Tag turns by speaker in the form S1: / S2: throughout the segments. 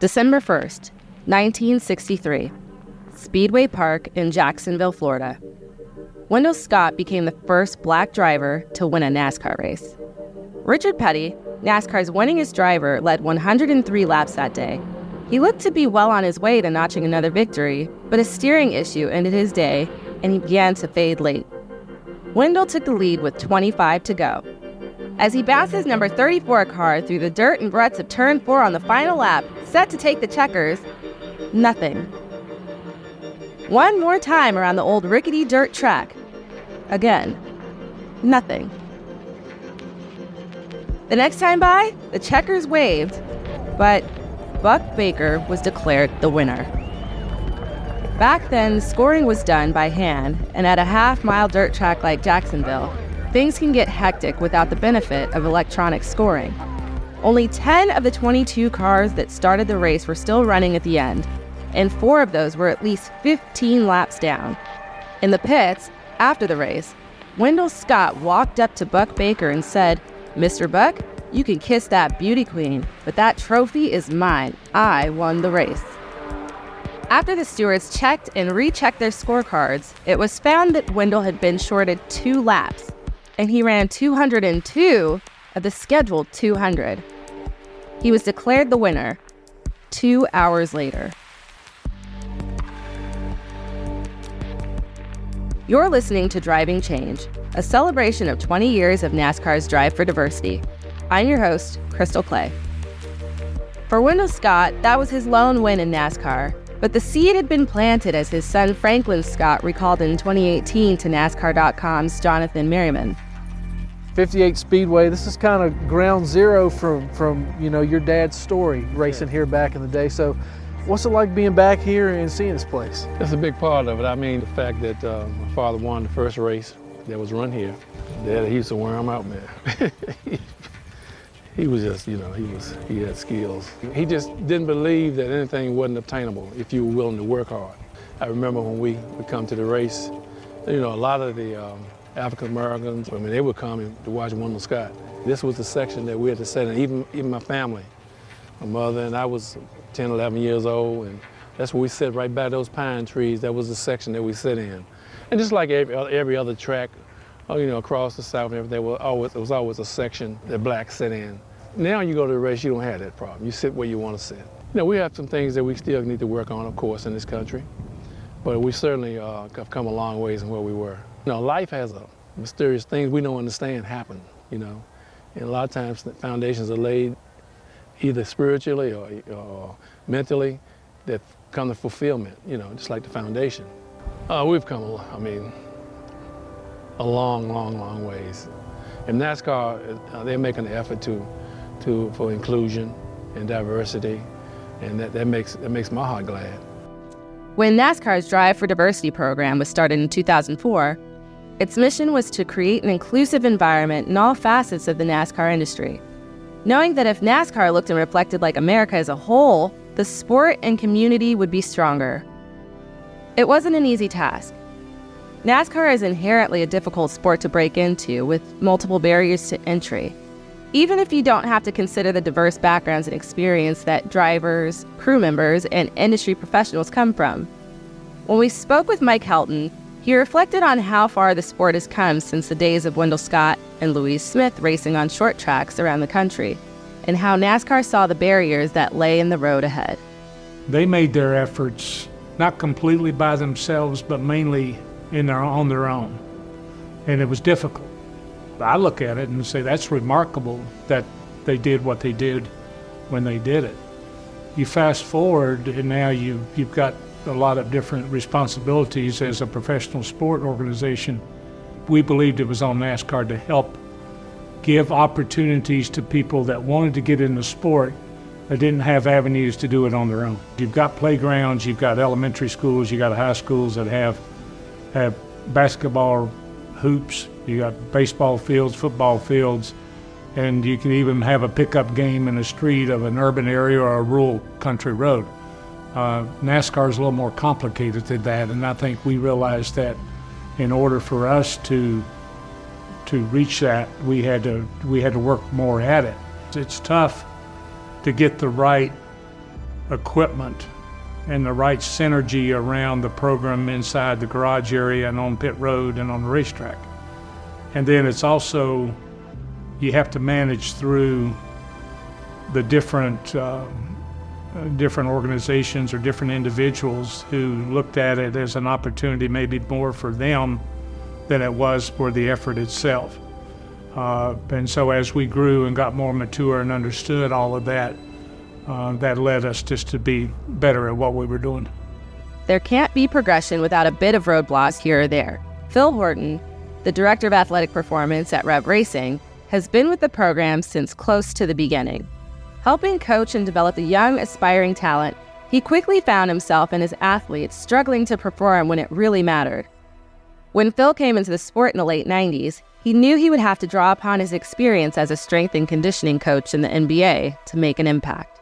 S1: December 1st, 1963, Speedway Park in Jacksonville, Florida. Wendell Scott became the first black driver to win a NASCAR race. Richard Petty, NASCAR's winningest driver, led 103 laps that day. He looked to be well on his way to notching another victory, but a steering issue ended his day, and he began to fade late. Wendell took the lead with 25 to go. As he bounced his number 34 car through the dirt and ruts of Turn 4 on the final lap, set to take the checkers, nothing. One more time around the old rickety dirt track. Again, nothing. The next time by, the checkers waved, but Buck Baker was declared the winner. Back then, scoring was done by hand, and at a half-mile dirt track like Jacksonville, things can get hectic without the benefit of electronic scoring. Only 10 of the 22 cars that started the race were still running at the end, and 4 of those were at least 15 laps down. In the pits, after the race, Wendell Scott walked up to Buck Baker and said, "Mr. Buck, you can kiss that beauty queen, but that trophy is mine. I won the race." After the stewards checked and rechecked their scorecards, it was found that Wendell had been shorted 2 laps, and he ran 202 of the scheduled 200. He was declared the winner 2 hours later. You're listening to Driving Change, a celebration of 20 years of NASCAR's drive for diversity. I'm your host, Crystal Clay. For Wendell Scott, that was his lone win in NASCAR, but the seed had been planted, as his son Franklin Scott recalled in 2018 to NASCAR.com's Jonathan Merriman.
S2: 58 Speedway, this is kind of ground zero from your dad's story, racing here back in the day. So what's it like being back here and seeing this place?
S3: That's a big part of it. I mean, the fact that my father won the first race that was run here, Dad, he used to wear them out, man. He was just, he had skills. He just didn't believe that anything wasn't obtainable if you were willing to work hard. I remember when we would come to the race, a lot of the African Americans, they would come to watch Wendell Scott. This was the section that we had to sit in, even my family. My mother and I was 10, 11 years old, and that's where we sit right by those pine trees. That was the section that we sit in. And just like every other track, across the South, there was always a section that blacks sit in. Now you go to the race, you don't have that problem. You sit where you want to sit. We have some things that we still need to work on, of course, in this country, but we certainly have come a long ways from where we were. Life has a mysterious things we don't understand happen, and a lot of times the foundations are laid either spiritually or mentally that come to fulfillment, just like the foundation. We've come, a long ways. In NASCAR, they're making an effort for inclusion and diversity, and that makes my heart glad.
S1: When NASCAR's Drive for Diversity program was started in 2004, its mission was to create an inclusive environment in all facets of the NASCAR industry. Knowing that if NASCAR looked and reflected like America as a whole, the sport and community would be stronger. It wasn't an easy task. NASCAR is inherently a difficult sport to break into, with multiple barriers to entry. Even if you don't have to consider the diverse backgrounds and experience that drivers, crew members, and industry professionals come from. When we spoke with Mike Helton, he reflected on how far the sport has come since the days of Wendell Scott and Louise Smith racing on short tracks around the country, and how NASCAR saw the barriers that lay in the road ahead.
S4: They made their efforts not completely by themselves, but mainly on their own, and it was difficult. I look at it and say that's remarkable that they did what they did when they did it. You fast forward, and now you've got a lot of different responsibilities as a professional sport organization. We believed it was on NASCAR to help give opportunities to people that wanted to get in the sport that didn't have avenues to do it on their own. You've got playgrounds, you've got elementary schools, you've got high schools that have basketball hoops, you got baseball fields, football fields, and you can even have a pickup game in a street of an urban area or a rural country road. NASCAR is a little more complicated than that, and I think we realized that in order for us to reach that, we had to work more at it. It's tough to get the right equipment and the right synergy around the program inside the garage area and on pit road and on the racetrack. And then it's also, you have to manage through the different organizations or different individuals who looked at it as an opportunity maybe more for them than it was for the effort itself. And so as we grew and got more mature and understood all of that, that led us just to be better at what we were doing.
S1: There can't be progression without a bit of roadblocks here or there. Phil Horton, the Director of Athletic Performance at Rev Racing, has been with the program since close to the beginning. Helping coach and develop the young, aspiring talent, he quickly found himself and his athletes struggling to perform when it really mattered. When Phil came into the sport in the late 90s, he knew he would have to draw upon his experience as a strength and conditioning coach in the NBA to make an impact.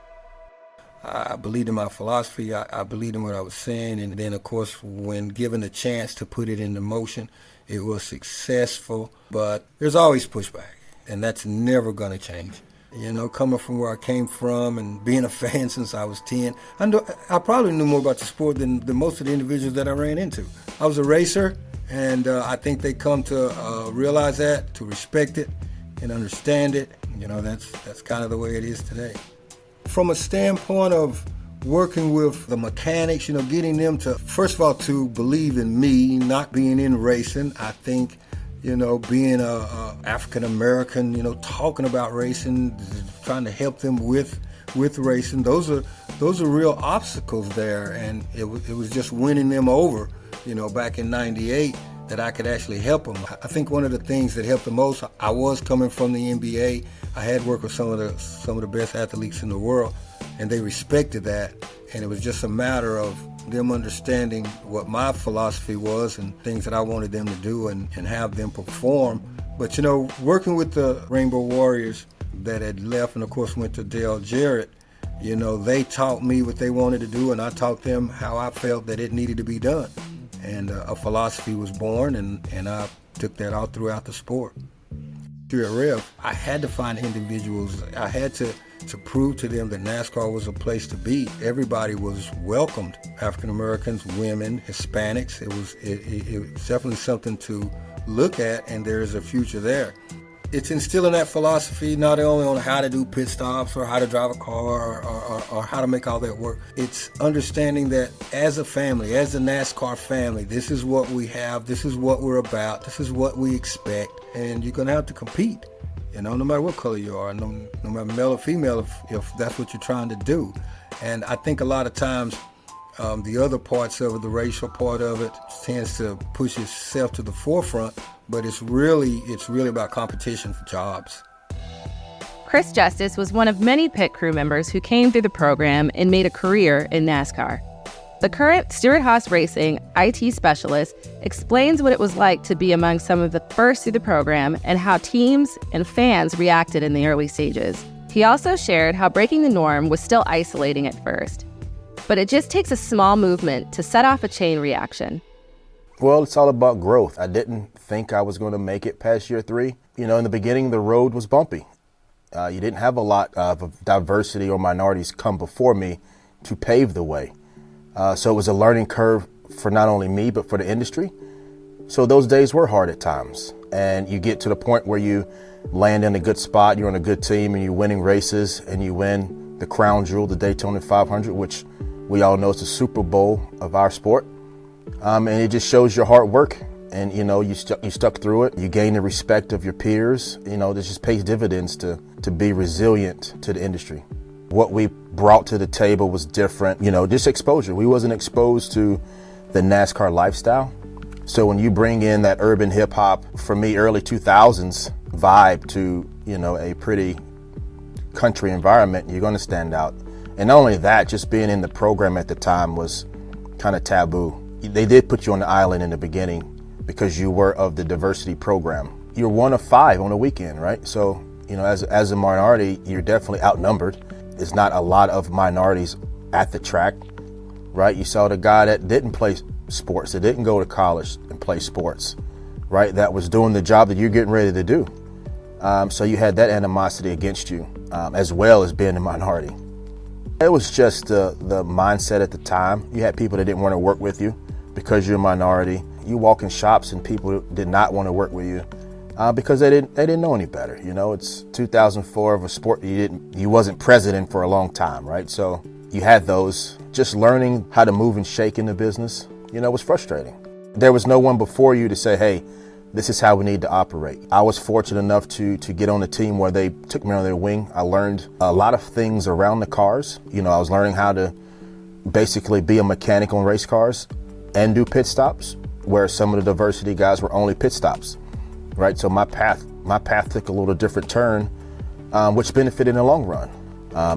S5: I believed in my philosophy, I believed in what I was saying, and then of course when given the chance to put it into motion, it was successful, but there's always pushback, and that's never going to change. You know, coming from where I came from and being a fan since I was 10, I probably knew more about the sport than most of the individuals that I ran into. I was a racer, and I think they come to realize that, to respect it and understand it. You know, that's kind of the way it is today. From a standpoint of working with the mechanics, you know, getting them to, first of all, to believe in me, not being in racing. I think, you know, being a African American, you know, talking about racing, trying to help them with racing. Those are real obstacles there, and it was just winning them over, you know, back in '98 that I could actually help them. I think one of the things that helped the most, I was coming from the NBA. I had worked with some of the best athletes in the world, and they respected that. And it was just a matter of them understanding what my philosophy was and things that I wanted them to do and have them perform. But, you know, working with the Rainbow Warriors that had left and, of course, went to Dale Jarrett, you know, they taught me what they wanted to do, and I taught them how I felt that it needed to be done. And a philosophy was born, and I took that all throughout the sport. Here at Rev, I had to find individuals. I had to prove to them that NASCAR was a place to be. Everybody was welcomed. African Americans, women, Hispanics. It was definitely something to look at, and there is a future there. It's instilling that philosophy not only on how to do pit stops or how to drive a car or how to make all that work. It's understanding that as a family, as a NASCAR family, this is what we have, this is what we're about, this is what we expect, and you're going to have to compete, you know, no matter what color you are, no matter male or female, if that's what you're trying to do. And I think a lot of times the other parts of it, the racial part of it, tends to push itself to the forefront, but it's really about competition for jobs.
S1: Chris Justice was one of many pit crew members who came through the program and made a career in NASCAR. The current Stewart-Haas Racing IT specialist explains what it was like to be among some of the first through the program and how teams and fans reacted in the early stages. He also shared how breaking the norm was still isolating at first, but it just takes a small movement to set off a chain reaction.
S6: Well, it's all about growth. I didn't think I was going to make it past year 3. You know, in the beginning, the road was bumpy. You didn't have a lot of diversity or minorities come before me to pave the way. So it was a learning curve for not only me, but for the industry. So those days were hard at times. And you get to the point where you land in a good spot, you're on a good team, and you're winning races, and you win the crown jewel, the Daytona 500, which we all know is the Super Bowl of our sport. And it just shows your hard work, and you know you stuck through it. You gain the respect of your peers. You know, this just pays dividends to be resilient to the industry. What we brought to the table was different. You know, just exposure. We wasn't exposed to the NASCAR lifestyle. So when you bring in that urban hip hop, for me, early 2000s vibe to, you know, a pretty country environment, you're going to stand out. And not only that, just being in the program at the time was kind of taboo. They did put you on the island in the beginning because you were of the diversity program. You're one of 5 on a weekend, right? So, you know, as a minority, you're definitely outnumbered. There's not a lot of minorities at the track, right? You saw the guy that didn't play sports, that didn't go to college and play sports, right? That was doing the job that you're getting ready to do. So you had that animosity against you, as well as being a minority. It was just the mindset at the time. You had people that didn't want to work with you because you're a minority. You walk in shops and people did not want to work with you because they didn't know any better. You know, it's 2004 of a sport you wasn't president for a long time, right? So you had those. Just learning how to move and shake in the business, you know, was frustrating. There was no one before you to say, hey, this is how we need to operate. I was fortunate enough to get on a team where they took me on their wing. I learned a lot of things around the cars. You know, I was learning how to basically be a mechanic on race cars and do pit stops, where some of the diversity guys were only pit stops, right? So my path took a little different turn, which benefited in the long run.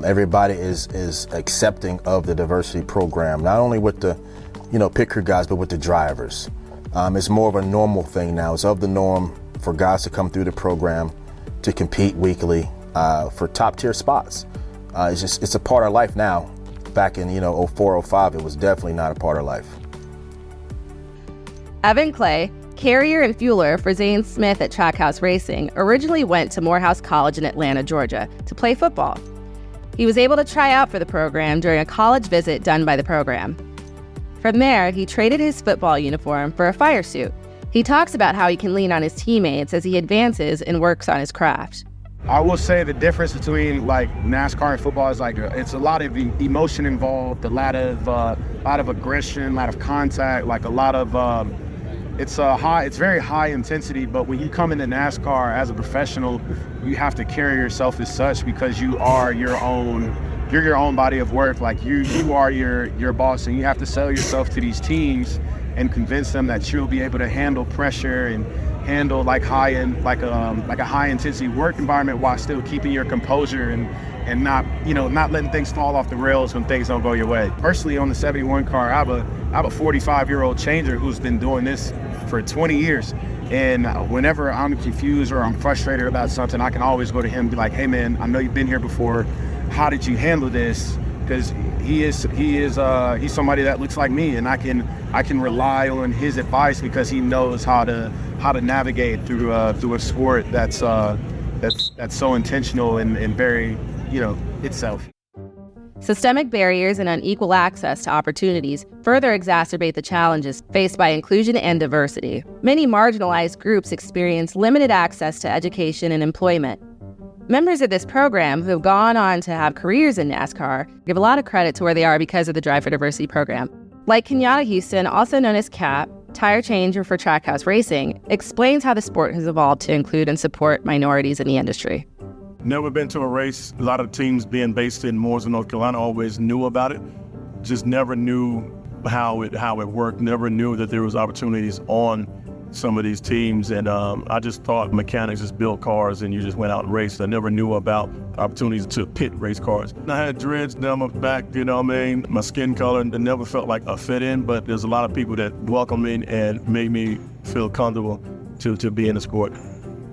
S6: Everybody is accepting of the diversity program, not only with the, you know, pit crew guys, but with the drivers. It's more of a normal thing now. It's of the norm for guys to come through the program to compete weekly for top tier spots. It's a part of life now. Back in, 04, 05, it was definitely not a part of life.
S1: Evan Clay, carrier and fueler for Zane Smith at Trackhouse Racing, originally went to Morehouse College in Atlanta, Georgia, to play football. He was able to try out for the program during a college visit done by the program. From there, he traded his football uniform for a fire suit. He talks about how he can lean on his teammates as he advances and works on his craft.
S7: I will say the difference between like NASCAR and football is like it's a lot of emotion involved, a lot of aggression, a lot of contact, like a lot of it's very high intensity. But when you come into NASCAR as a professional, you have to carry yourself as such because you're your own body of work. Like you are your boss, and you have to sell yourself to these teams and convince them that you'll be able to handle pressure and handle like a high intensity work environment while still keeping your composure and not letting things fall off the rails when things don't go your way. Personally, on the 71 car, I have a 45-year-old changer who's been doing this for 20 years. And whenever I'm confused or I'm frustrated about something, I can always go to him and be like, hey man, I know you've been here before. How did you handle this? Because he's somebody that looks like me, and I can rely on his advice because he knows how to navigate through a sport that's so intentional and very, itself.
S1: Systemic barriers and unequal access to opportunities further exacerbate the challenges faced by inclusion and diversity. Many marginalized groups experience limited access to education and employment. Members of this program who have gone on to have careers in NASCAR give a lot of credit to where they are because of the Drive for Diversity program. Like Kenyatta Houston, also known as Cap, tire changer for Trackhouse Racing, explains how the sport has evolved to include and support minorities in the industry.
S8: Never been to a race. A lot of teams being based in Mooresville, North Carolina, always knew about it. Just never knew how it worked. Never knew that there was opportunities on some of these teams, and I just thought mechanics just built cars and you just went out and raced. I never knew about opportunities to pit race cars. I had dreads down my back, my skin color, and it never felt like a fit in, but there's a lot of people that welcomed me and made me feel comfortable to be in the sport.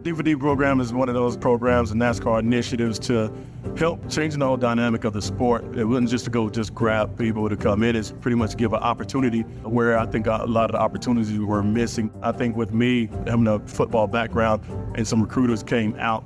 S8: D4D program is one of those programs and NASCAR initiatives to help change the whole dynamic of the sport. It wasn't just to go grab people to come in. It's pretty much give an opportunity where I think a lot of the opportunities were missing. I think with me having a football background and some recruiters came out,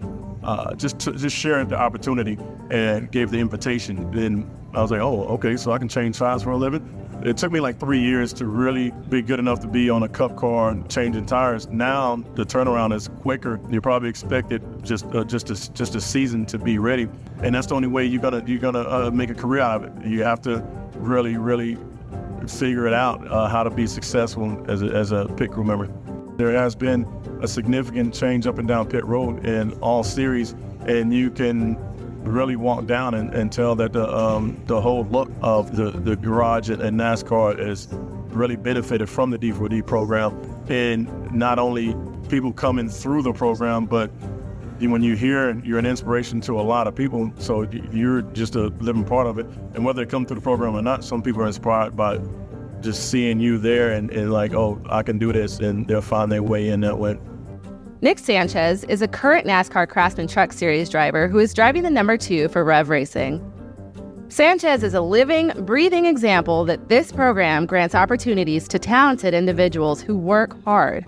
S8: just sharing the opportunity and gave the invitation. Then I was like, oh, okay, so I can change tires for a living. It took me like 3 years to really be good enough to be on a cup car and changing tires. Now the turnaround is quicker. You probably expected just a season to be ready, and that's the only way you're gonna make a career out of it. You have to really figure it out how to be successful as a pit crew member. There has been a significant change up and down pit road in all series, and you can really walk down and tell that the whole look of the garage and NASCAR has really benefited from the D4D program. And not only people coming through the program, but when you hear, you're an inspiration to a lot of people. So you're just a living part of it. And whether they come through the program or not, some people are inspired by just seeing you there and like, oh, I can do this, and they'll find their way in that way.
S1: Nick Sanchez is a current NASCAR Craftsman Truck Series driver who is driving the number 2 for Rev Racing. Sanchez is a living, breathing example that this program grants opportunities to talented individuals who work hard.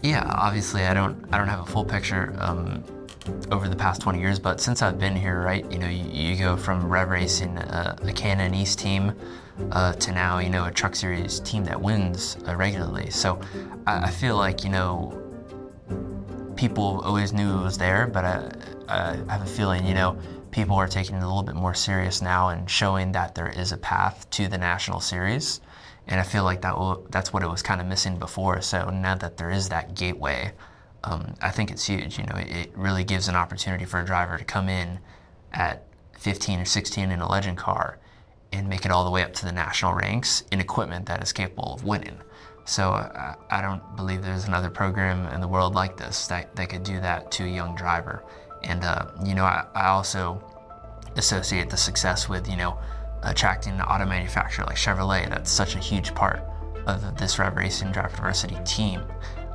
S9: Yeah, obviously I don't have a full picture changed over the past 20 years, but since I've been here, right, you go from rev racing a Cannon East team to now, a Truck Series team that wins regularly. So I feel like, people always knew it was there, but I have a feeling, people are taking it a little bit more serious now and showing that there is a path to the National Series. And I feel like that's what it was kind of missing before. So now that there is that gateway, I think it's huge. It really gives an opportunity for a driver to come in at 15 or 16 in a legend car and make it all the way up to the national ranks in equipment that is capable of winning. So I don't believe there's another program in the world like this that could do that to a young driver. And, I also associate the success with, attracting an auto manufacturer like Chevrolet. That's such a huge part of this rev racing driver diversity team.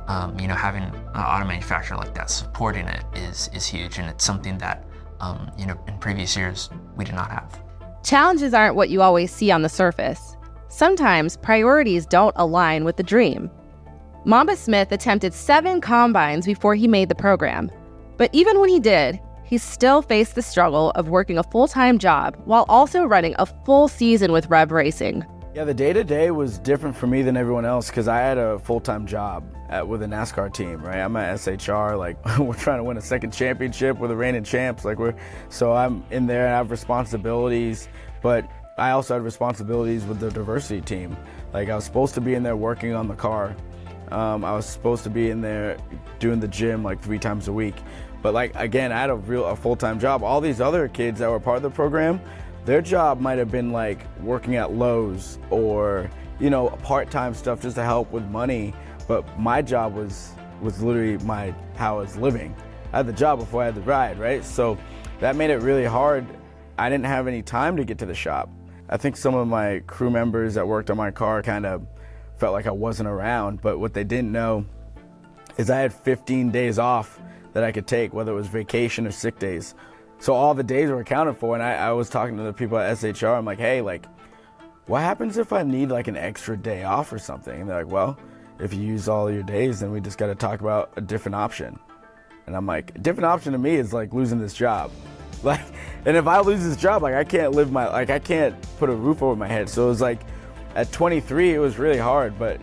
S9: Having an auto manufacturer like that supporting it is huge, and it's something that, in previous years we did not have.
S1: Challenges aren't what you always see on the surface. Sometimes priorities don't align with the dream. Mamba Smith attempted 7 combines before he made the program. But even when he did, he still faced the struggle of working a full-time job while also running a full season with rev racing.
S10: Yeah, the day-to-day was different for me than everyone else because I had a full-time job with a NASCAR team, right? I'm at SHR, we're trying to win a second championship with the reigning champs. So I'm in there and I have responsibilities, but I also had responsibilities with the diversity team. I was supposed to be in there working on the car. I was supposed to be in there doing the gym 3 times a week. But again, I had a full-time job. All these other kids that were part of the program, their job might have been working at Lowe's or, part-time stuff just to help with money. But my job was literally how I was living. I had the job before I had the ride, right? So that made it really hard. I didn't have any time to get to the shop. I think some of my crew members that worked on my car kind of felt like I wasn't around, but what they didn't know is I had 15 days off that I could take, whether it was vacation or sick days. So all the days were accounted for, and I was talking to the people at SHR. I'm like, hey, what happens if I need an extra day off or something? And they're like, well, if you use all your days, then we just got to talk about a different option. And I'm like, a different option to me is losing this job. And if I lose this job, I can't I can't put a roof over my head. So it was at 23, it was really hard, but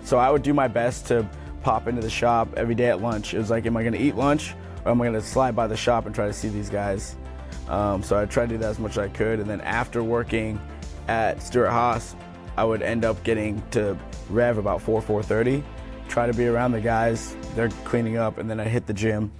S10: so I would do my best to pop into the shop every day at lunch. It was am I gonna eat lunch or am I gonna slide by the shop and try to see these guys? So I tried to do that as much as I could. And then after working at Stewart Haas, I would end up getting to rev about 4:30, try to be around the guys, they're cleaning up, and then I hit the gym.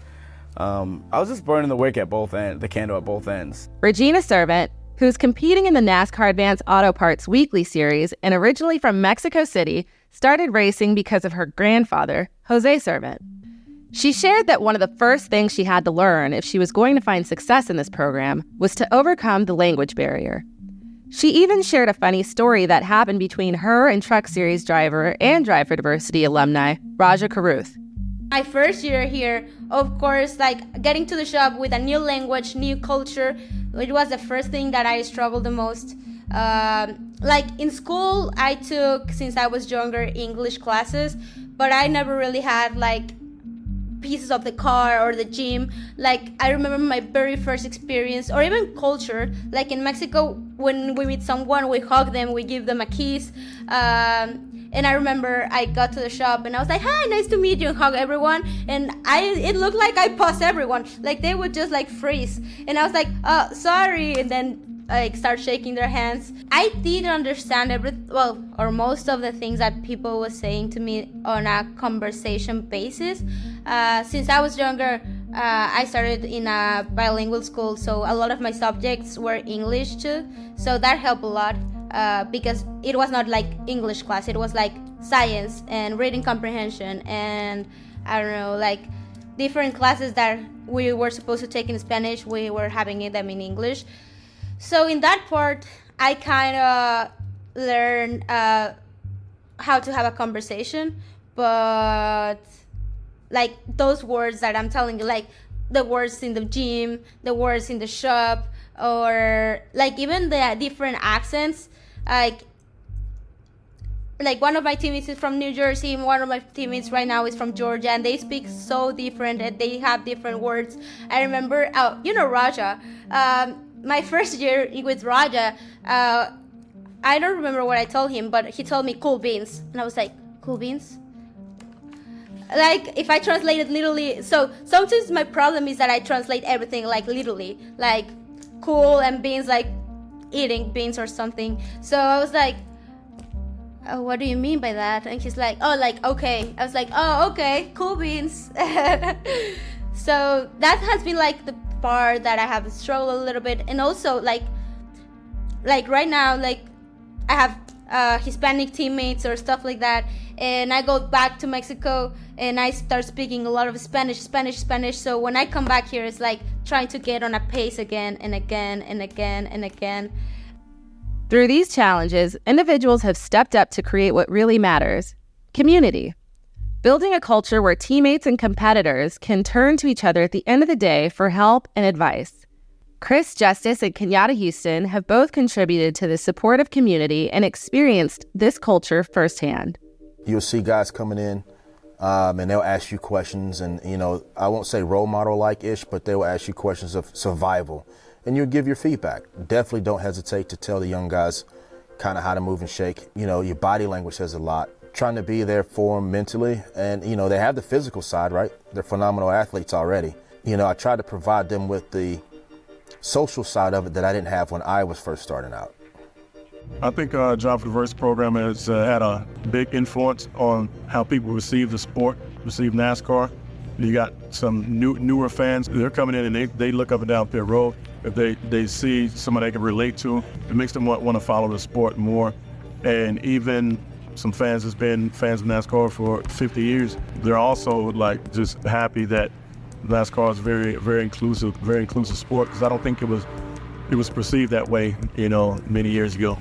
S10: I was just burning the wick at both ends, the candle at both ends.
S1: Regina Servant, who's competing in the NASCAR Advanced Auto Parts Weekly Series and originally from Mexico City, started racing because of her grandfather, Jose Servant. She shared that one of the first things she had to learn if she was going to find success in this program was to overcome the language barrier. She even shared a funny story that happened between her and Truck Series driver and Drive for Diversity alumni, Raja Karuth.
S11: My first year here, of course, getting to the shop with a new language, new culture, it was the first thing that I struggled the most. In school, I took, since I was younger, English classes, but I never really had pieces of the car or the gym. I remember my very first experience, or even culture, in Mexico, when we meet someone, we hug them, we give them a kiss. And I remember I got to the shop and I was like, hi, nice to meet you, and hug everyone. And it looked like I paused everyone. They would just freeze. And I was like, oh, sorry. And then start shaking their hands. I did understand most of the things that people were saying to me on a conversation basis. Since I was younger, I started in a bilingual school, so a lot of my subjects were English too. So that helped a lot. Because it was not English class, it was science and reading comprehension and different classes that we were supposed to take in Spanish, we were having them in English. So in that part, I kind of learned how to have a conversation, but those words that I'm telling you, the words in the gym, the words in the shop, or even the different accents, like one of my teammates is from New Jersey, and one of my teammates right now is from Georgia, and they speak so different, and they have different words. I remember, Raja. My first year with Raja, I don't remember what I told him, but he told me cool beans, and I was like, cool beans? Like, if I translate it literally, so sometimes my problem is that I translate everything like literally, like cool and beans, like eating beans or something. So I was like, oh, what do you mean by that? And he's like, oh, like, okay. I was like, oh, okay, cool beans. So that has been like the part that I have struggled a little bit. And also like right now, like I have Hispanic teammates or stuff like that, and I go back to Mexico and I start speaking a lot of Spanish. So when I come back here, it's like trying to get on a pace again and again and again and again.
S1: Through these challenges, individuals have stepped up to create what really matters: community. Building a culture where teammates and competitors can turn to each other at the end of the day for help and advice. Chris Justice and Kenyatta Houston have both contributed to the supportive community and experienced this culture firsthand.
S6: You'll see guys coming in and they'll ask you questions, and, you know, I won't say role model-like-ish, but they will ask you questions of survival, and you'll give your feedback. Definitely don't hesitate to tell the young guys kind of how to move and shake. You know, your body language says a lot. Trying to be there for them mentally, and, you know, they have the physical side, right? They're phenomenal athletes already. You know, I try to provide them with the social side of it that I didn't have when I was first starting out.
S8: I think Job for Diversity program has had a big influence on how people receive the sport, receive NASCAR. You got some newer fans. They're coming in and they look up and down pit road. If they see somebody they can relate to, it makes them want to follow the sport more. And even some fans that's been fans of NASCAR for 50 years, they're also like just happy that NASCAR is very inclusive sport, because I don't think it was perceived that way, you know, many years ago.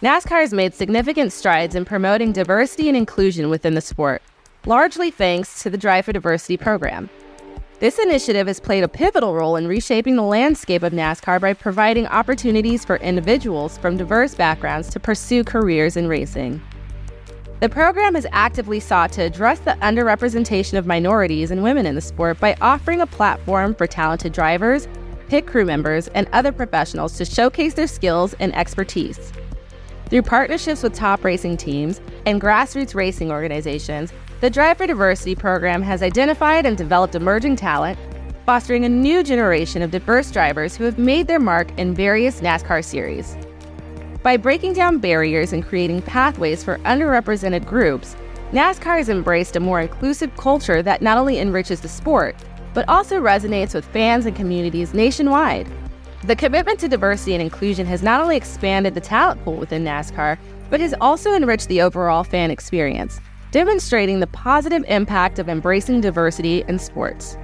S1: NASCAR has made significant strides in promoting diversity and inclusion within the sport, largely thanks to the Drive for Diversity program. This initiative has played a pivotal role in reshaping the landscape of NASCAR by providing opportunities for individuals from diverse backgrounds to pursue careers in racing. The program has actively sought to address the underrepresentation of minorities and women in the sport by offering a platform for talented drivers, pit crew members, and other professionals to showcase their skills and expertise. Through partnerships with top racing teams and grassroots racing organizations, the Drive for Diversity program has identified and developed emerging talent, fostering a new generation of diverse drivers who have made their mark in various NASCAR series. By breaking down barriers and creating pathways for underrepresented groups, NASCAR has embraced a more inclusive culture that not only enriches the sport, but also resonates with fans and communities nationwide. The commitment to diversity and inclusion has not only expanded the talent pool within NASCAR, but has also enriched the overall fan experience, demonstrating the positive impact of embracing diversity in sports.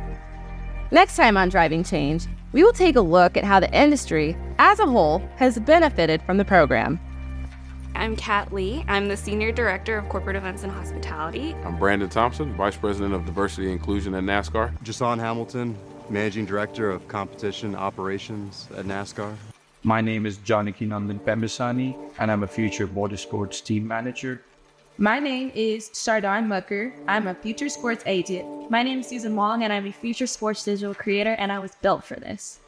S1: Next time on Driving Change, we will take a look at how the industry, as a whole, has benefited from the program.
S12: I'm Kat Lee. I'm the Senior Director of Corporate Events and Hospitality.
S13: I'm Brandon Thompson, Vice President of Diversity and Inclusion at NASCAR.
S14: Jason Hamilton, Managing Director of Competition Operations at NASCAR.
S15: My name is Janaki Nandan Pembasani, and I'm a Future Motorsports Team Manager.
S16: My name is Shardan Mucker. I'm a Future Sports Agent. My name is Susan Wong, and I'm a Future Sports Digital Creator, and I was built for this.